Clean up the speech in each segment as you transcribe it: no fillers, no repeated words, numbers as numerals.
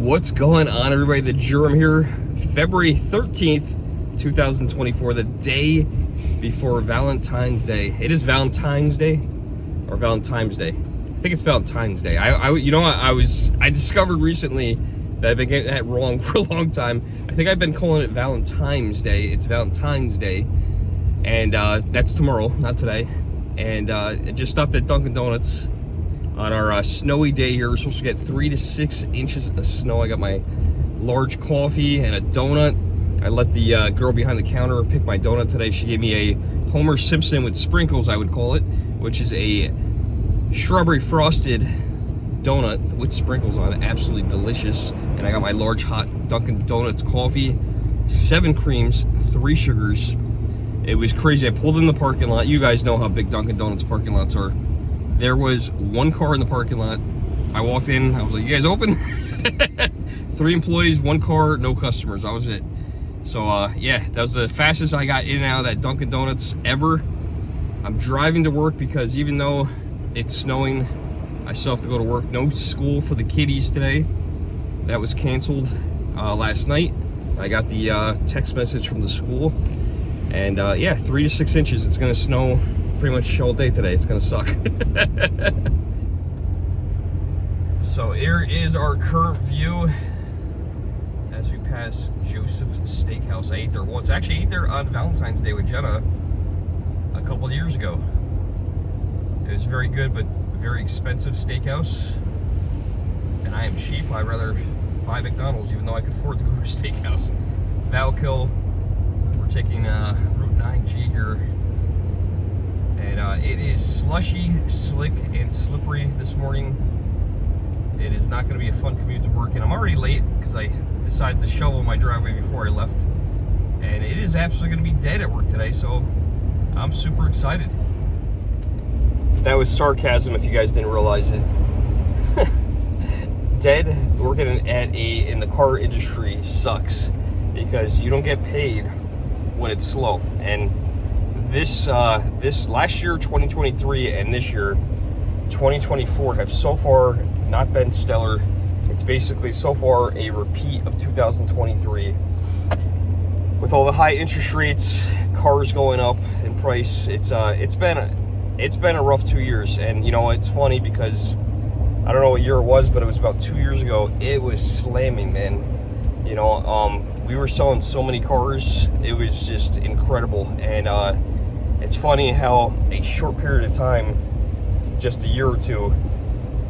What's going on, everybody? The Jerem here. February 13th, 2024, the day before Valentine's Day. It is Valentine's Day or Valentine's Day. I think it's Valentine's Day. I discovered recently that I've been getting that wrong for a long time. I think I've been calling it Valentine's Day. It's Valentine's Day, and that's tomorrow, not today. And I just stopped at Dunkin' Donuts on our snowy day here. We're supposed to get 3 to 6 inches of snow. I got my large coffee and a donut. I let the girl behind the counter pick my donut today. She gave me a Homer Simpson with sprinkles, I would call it, which is a strawberry frosted donut with sprinkles on it. Absolutely delicious. And I got my large hot Dunkin' Donuts coffee, 7 creams, 3 sugars. It was crazy. I pulled in the parking lot. You guys know how big Dunkin' Donuts parking lots are. There was 1 car in the parking lot. I walked in, I was like, you guys open? 3 employees, 1 car, no customers. That was it. So yeah, that was the fastest I got in and out of that Dunkin' Donuts ever. I'm driving to work because even though it's snowing, I still have to go to work. No school for the kiddies today. That was canceled last night. I got the text message from the school. And yeah, 3 to 6 inches. It's gonna snow pretty much all day today. It's gonna suck. So here is our current view as we pass Joseph's Steakhouse. I ate there once. Actually, I ate there on Valentine's Day with Jenna a couple of years ago. It was very good, but very expensive steakhouse. And I am cheap. I'd rather buy McDonald's, even though I could afford to go to a steakhouse. Valkill. We're taking Route 9G here. And it is slushy, slick, and slippery this morning. It is not going to be a fun commute to work, and I'm already late because I decided to shovel my driveway before I left. And it is absolutely going to be dead at work today, so I'm super excited. That was sarcasm if you guys didn't realize it. Dead working in the car industry sucks because you don't get paid when it's slow. And this last year, 2023, and this year, 2024, have so far not been stellar. It's basically so far a repeat of 2023. With all the high interest rates, cars going up in price, it's been a rough 2 years. And you know, it's funny because I don't know what year it was, but it was about 2 years ago. It was slamming, man. You know, we were selling so many cars. It was just incredible. And it's funny how a short period of time, just a year or two,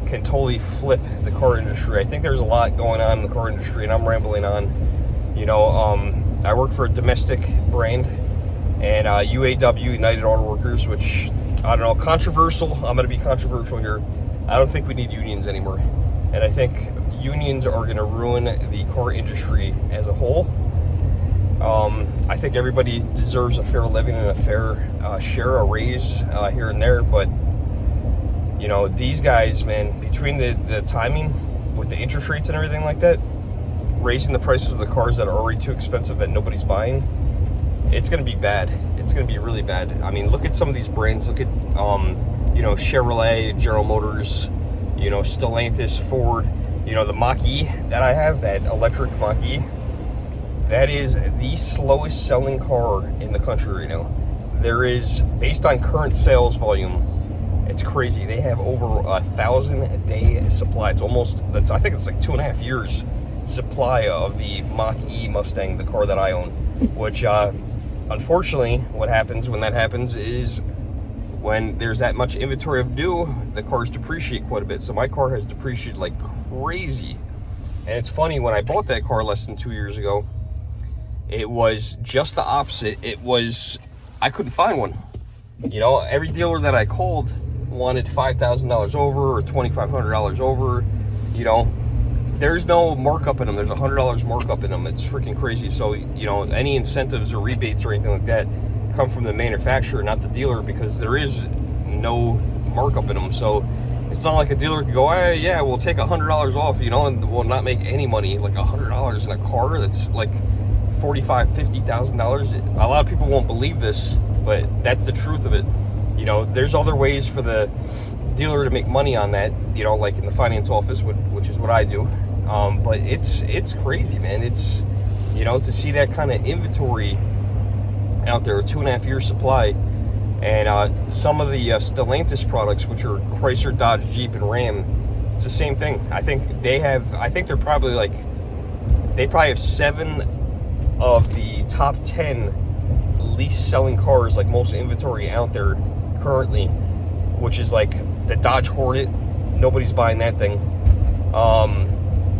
can totally flip the car industry. I think there's a lot going on in the car industry, and I'm rambling on. You know, I work for a domestic brand, and UAW, United Auto Workers, which, I don't know, controversial. I'm going to be controversial here. I don't think we need unions anymore. And I think unions are going to ruin the car industry as a whole. I think everybody deserves a fair living and a fair share, a raise here and there. But, you know, these guys, man, between the timing with the interest rates and everything like that, raising the prices of the cars that are already too expensive that nobody's buying, it's going to be bad. It's going to be really bad. I mean, look at some of these brands. Look at, you know, Chevrolet, General Motors, you know, Stellantis, Ford. You know, the Mach-E that I have, that electric Mach-E, that is the slowest selling car in the country right now. There is, based on current sales volume, it's crazy. They have over 1,000-day supply. It's almost, I think it's like 2.5 years supply of the Mach-E Mustang, the car that I own. Which, unfortunately, what happens when that happens is when there's that much inventory of new, the cars depreciate quite a bit. So my car has depreciated like crazy. And it's funny, when I bought that car less than 2 years ago, it was just the opposite. It was, I couldn't find one. You know, every dealer that I called wanted $5,000 over or $2,500 over. You know, there's no markup in them. There's $100 markup in them. It's freaking crazy. So, you know, any incentives or rebates or anything like that come from the manufacturer, not the dealer, because there is no markup in them. So it's not like a dealer can go, hey, yeah, we'll take $100 off, you know, and we'll not make any money. Like $100 in a car that's like $45,000, $50,000. A lot of people won't believe this, but that's the truth of it. You know, there's other ways for the dealer to make money on that, you know, like in the finance office, which is what I do. But it's crazy, man. It's, you know, to see that kind of inventory out there, a 2.5 year supply, and some of the Stellantis products, which are Chrysler, Dodge, Jeep, and Ram, it's the same thing. I think they're probably like, they probably have 7 of the top 10 least selling cars, like most inventory out there currently, which is like the Dodge Hornet, nobody's buying that thing.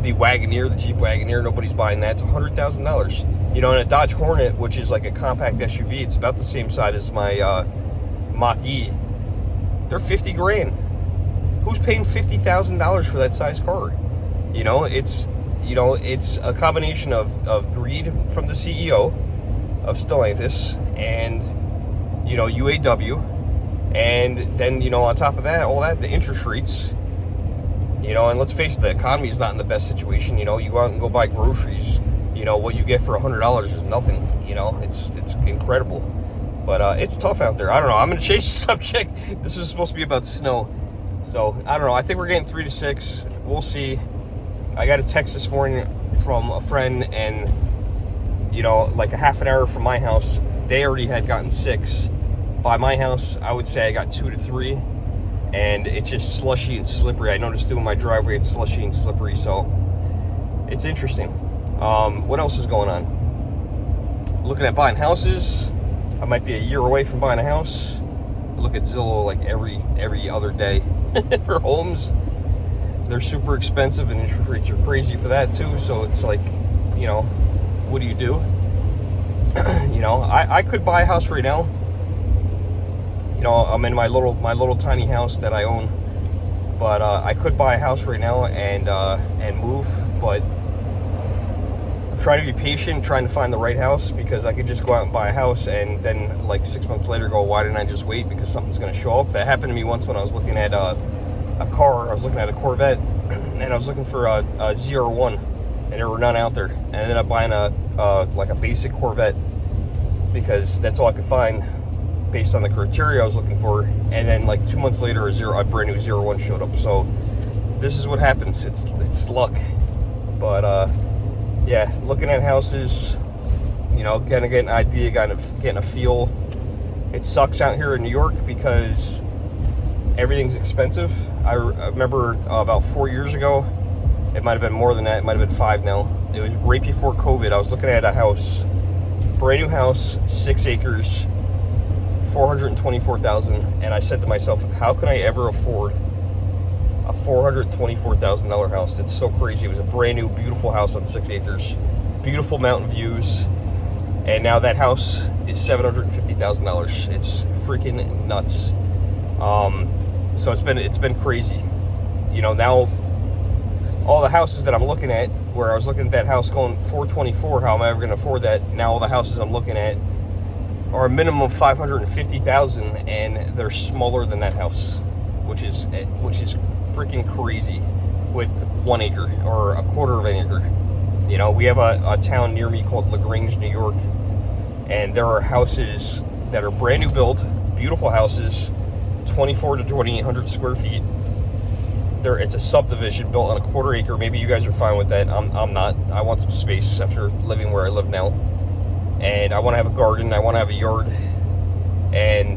The Wagoneer, the Jeep Wagoneer, nobody's buying that. It's $100,000. You know, and a Dodge Hornet, which is like a compact SUV, it's about the same size as my Mach-E. They're 50 grand. Who's paying $50,000 for that size car? You know, it's a combination of greed from the CEO of Stellantis and, you know, UAW, and then, you know, on top of that, all that, the interest rates. You know, and let's face it, the economy is not in the best situation. You know, you go out and go buy groceries, you know, what you get for $100 is nothing. You know, it's incredible. But it's tough out there. I don't know. I'm going to change the subject. This was supposed to be about snow. So, I don't know. I think we're getting 3 to 6. We'll see. I got a text this morning from a friend, and, you know, like a half an hour from my house, they already had gotten 6. By my house, I would say I got 2 to 3. And it's just slushy and slippery. I noticed doing my driveway, it's slushy and slippery, so it's interesting. What else is going on? Looking at buying houses. I might be a year away from buying a house. I look at Zillow like every other day for homes. They're super expensive, and interest rates are crazy for that too. So it's like, you know, what do? You know, I could buy a house right now. You know, I'm in my little tiny house that I own, but I could buy a house right now and move. But I'm trying to be patient, trying to find the right house, because I could just go out and buy a house and then like 6 months later go, why didn't I just wait? Because something's going to show up. That happened to me once when I was looking at a car. I was looking at a Corvette, and I was looking for a ZR1, and there were none out there. And I ended up buying like a basic Corvette, because that's all I could find based on the criteria I was looking for. And then like 2 months later, a brand new ZR1 showed up. So this is what happens. It's luck. But yeah, looking at houses, you know, kind of getting an idea, kind of getting a feel. It sucks out here in New York because everything's expensive. I remember about 4 years ago, it might have been more than that, it might have been 5 now. It was right before COVID. I was looking at a house, brand new house, 6 acres, $424,000, and I said to myself, how can I ever afford a $424,000 house? That's so crazy. It was a brand new, beautiful house on 6 acres, beautiful mountain views, and now that house is $750,000. It's freaking nuts. So it's been crazy. You know, now all the houses that I'm looking at, where I was looking at that house going $424,000, how am I ever going to afford that? Now all the houses I'm looking at are a minimum of $550,000, and they're smaller than that house, which is freaking crazy, with 1 acre or a quarter of an acre. You know, we have a town near me called LaGrange, New York, and there are houses that are brand new build, beautiful houses, 24 to 2,800 square feet. It's a subdivision built on a quarter acre. Maybe you guys are fine with that. I'm not. I want some space after living where I live now. And I want to have a garden, I want to have a yard, and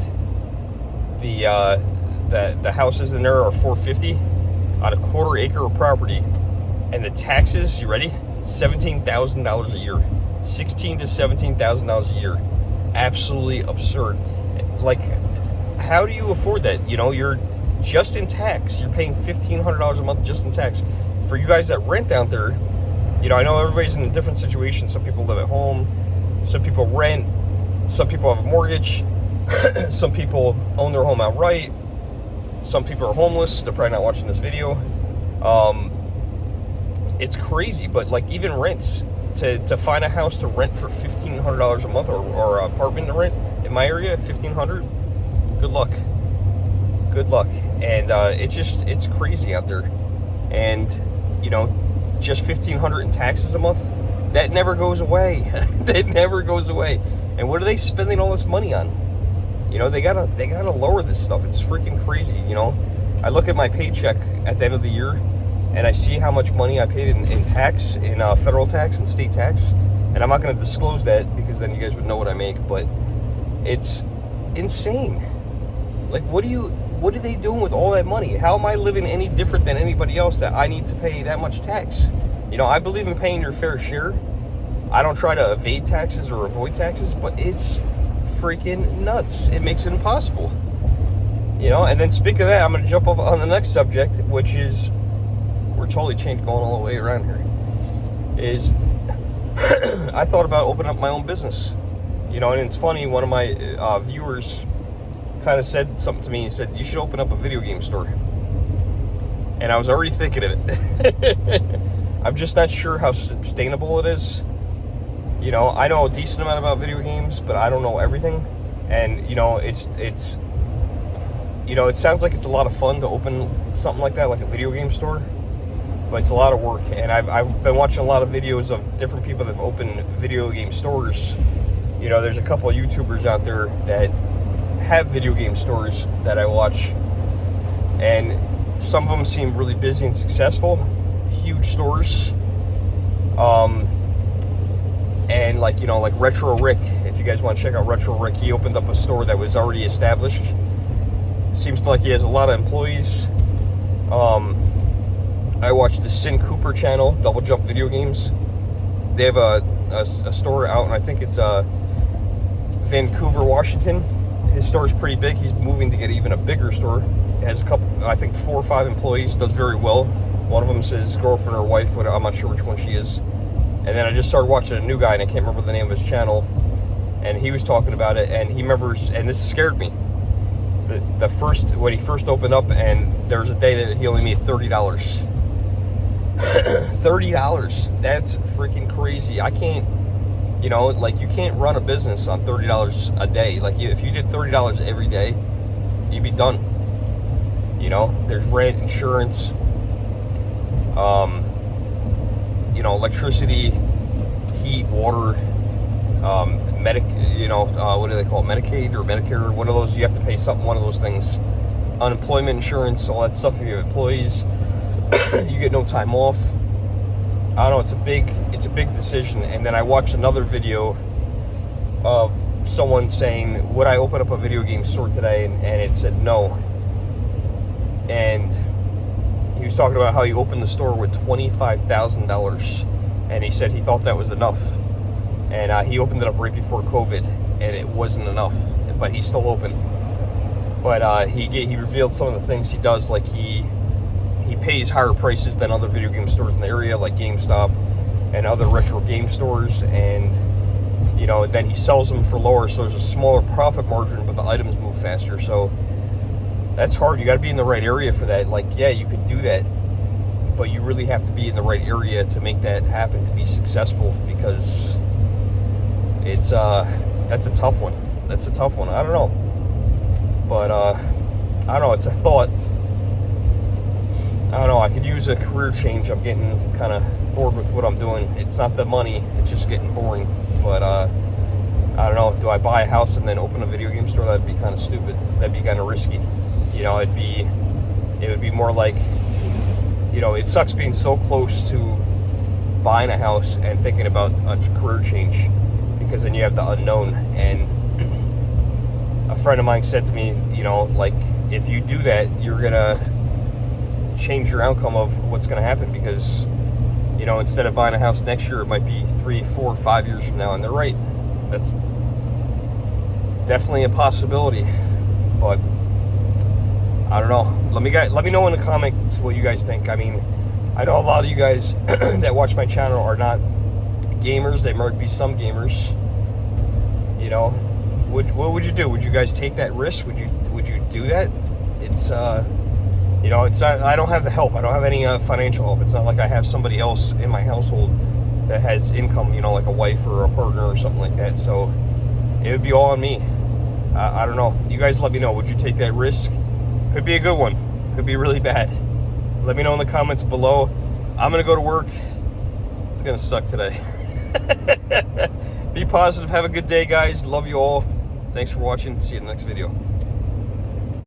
the houses in there are $450,000 on a quarter acre of property, and the taxes, you ready? $17,000 a year, $16,000 to $17,000 a year. Absolutely absurd. Like, how do you afford that? You know, you're just in tax. You're paying $1,500 a month just in tax. For you guys that rent out there, you know, I know everybody's in a different situation. Some people live at home. Some people rent, some people have a mortgage, some people own their home outright, some people are homeless, they're probably not watching this video. It's crazy, but like even rents, to find a house to rent for $1,500 a month, or an apartment to rent in my area, $1,500, good luck. And it's crazy out there. And, you know, just $1,500 in taxes a month, that never goes away. That never goes away. And what are they spending all this money on? You know, they gotta lower this stuff. It's freaking crazy. You know, I look at my paycheck at the end of the year, and I see how much money I paid in tax, in federal tax and state tax, and I'm not going to disclose that because then you guys would know what I make, but it's insane. Like, what are they doing with all that money? How am I living any different than anybody else that I need to pay that much tax? You know, I believe in paying your fair share. I don't try to evade taxes or avoid taxes, but it's freaking nuts. It makes it impossible. You know, and then speaking of that, I'm going to jump up on the next subject, which is, we're totally changed going all the way around here, is I thought about opening up my own business. You know, and it's funny, one of my viewers kind of said something to me. He said, you should open up a video game store. And I was already thinking of it. I'm just not sure how sustainable it is. You know, I know a decent amount about video games, but I don't know everything. And, you know, it's you know, it sounds like it's a lot of fun to open something like that, like a video game store, but it's a lot of work. And I've been watching a lot of videos of different people that have opened video game stores. You know, there's a couple of YouTubers out there that have video game stores that I watch, and some of them seem really busy and successful, huge stores. And like, you know, like Retro Rick, if you guys want to check out Retro Rick, he opened up a store that was already established. Seems like he has a lot of employees. I watched the Sin Cooper channel, Double Jump Video Games. They have a store out, and I think it's Vancouver, Washington. His store is pretty big. He's moving to get even a bigger store. It has a couple, I think 4 or 5 employees, does very well. One of them is his girlfriend or wife, but I'm not sure which one she is. And then I just started watching a new guy, and I can't remember the name of his channel, and he was talking about it, and he remembers, and this scared me. The first, when he first opened up, and there was a day that he only made $30. $30. That's freaking crazy. I can't, you know, like, you can't run a business on $30 a day. Like, if you did $30 every day, you'd be done. You know, there's rent, insurance, you know, electricity, heat, water, what do they call it? Medicaid or Medicare, one of those. You have to pay something, one of those things. Unemployment insurance, all that stuff. If you have employees, you get no time off. I don't know, it's a big decision. And then I watched another video of someone saying, would I open up a video game store today? And it said no. And he was talking about how he opened the store with $25,000, and he said he thought that was enough. And he opened it up right before COVID, and it wasn't enough, but he's still open. But he revealed some of the things he does, like he pays higher prices than other video game stores in the area, like GameStop and other retro game stores, and you know, then he sells them for lower, so there's a smaller profit margin, but the items move faster. So that's hard. You got to be in the right area for that. Like, yeah, you could do that, but you really have to be in the right area to make that happen, to be successful, because it's that's a tough one. That's a tough one. I don't know, but I don't know. It's a thought. I don't know. I could use a career change. I'm getting kind of bored with what I'm doing. It's not the money. It's just getting boring. But I don't know. Do I buy a house and then open a video game store? That'd be kind of stupid. That'd be kind of risky. You know, it would be more like, you know, it sucks being so close to buying a house and thinking about a career change, because then you have the unknown. And a friend of mine said to me, you know, like, if you do that, you're gonna change your outcome of what's gonna happen, because, you know, instead of buying a house next year, it might be 3, 4, 5 years from now. And they're right. That's definitely a possibility. But I don't know. Let me know in the comments what you guys think. I mean, I know a lot of you guys that watch my channel are not gamers. There might be some gamers. You know, what would you do? Would you guys take that risk? Would you do that? It's you know, it's not, I don't have the help. I don't have any financial help. It's not like I have somebody else in my household that has income. You know, like a wife or a partner or something like that. So it would be all on me. I don't know. You guys let me know. Would you take that risk? Could be a good one. Could be really bad. Let me know in the comments below. I'm going to go to work. It's going to suck today. Be positive. Have a good day, guys. Love you all. Thanks for watching. See you in the next video.